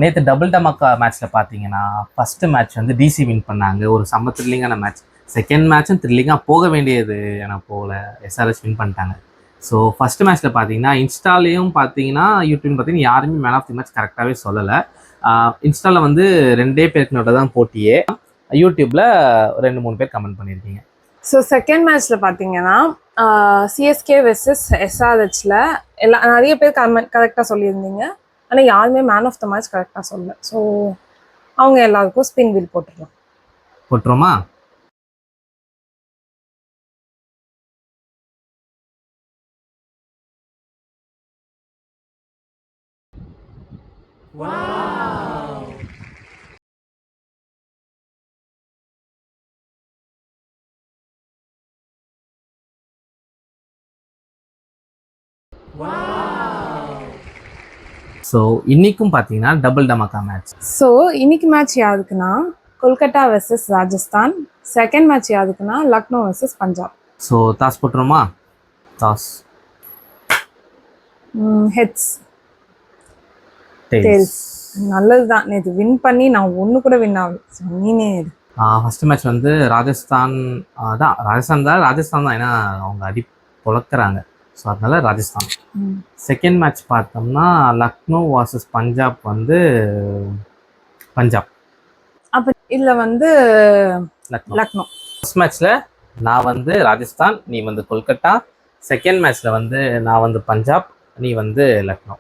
நேற்று டபுள் டமக்கா மேட்ச்சில் பார்த்தீங்கன்னா ஃபஸ்ட்டு மேட்ச் வந்து டிசி வின் பண்ணாங்க. ஒரு செம்ம த்ரில்லிங்கான மேட்ச். செகண்ட் மேட்சும் த்ரில்லிங்காக போக வேண்டியது எனக்கு போகல. எஸ்ஆர்எச் வின் பண்ணிட்டாங்க. ஸோ ஃபஸ்ட்டு மேட்ச்சில் பார்த்தீங்கன்னா இன்ஸ்டாலேயும் பார்த்தீங்கன்னா யூடியூப்னு பார்த்தீங்கன்னா யாருமே மேன் ஆஃப் தி மேட்ச் கரெக்டாகவே சொல்லலை. இன்ஸ்டாவில் வந்து 2 பேருக்குனோட தான் போட்டியே. யூடியூப்பில் 2-3 பேர் கமெண்ட் பண்ணியிருக்கீங்க. ஸோ செகண்ட் மேட்ச்சில் பார்த்தீங்கன்னா சிஎஸ்கே வெர்சஸ் எஸ்ஆர்ஹெச்சில் நிறைய பேர் கரெக்டாக சொல்லியிருந்தீங்க. ஆனால் யாருமே மேன் ஆஃப் த மேட்ச் கரெக்டாக சொல்லல. ஸோ அவங்க எல்லாருக்கும் ஸ்பின் வீல் போட்டுருமா? ஸோ இன்னைக்கும் பார்த்தீங்கன்னா டபுள் டமக்கா மேட்ச். ஸோ இன்னைக்கு மேட்ச் யாருக்குன்னா Kolkata versus Rajasthan. Second match யாருக்குன்னா Lucknow versus Punjab. So toss போட்டுருமா? டாஸ். ஹெட்ஸ். டெய்ல்ஸ். நல்லதுதான். நேற்று வின் பண்ணி நான் ஒன்று கூட வின் ஆகல. நீனே ஃபஸ்ட்டு மேட்ச் வந்து ராஜஸ்தான் தான். ஏன்னா அவங்க அடி பொழக்கிறாங்க. ஸோ அதனால ராஜஸ்தான். செகண்ட் மேட்ச் பார்த்தோம்னா லக்னோ வர்சஸ் பஞ்சாப் வந்து பஞ்சாப். அப்போ இதில் வந்து லக்னோ. ஃபர்ஸ்ட் மேட்ச்சில் நான் வந்து ராஜஸ்தான், நீ வந்து கொல்கட்டா. செகண்ட் மேட்ச்சில் வந்து நான் வந்து பஞ்சாப், நீ வந்து லக்னோ.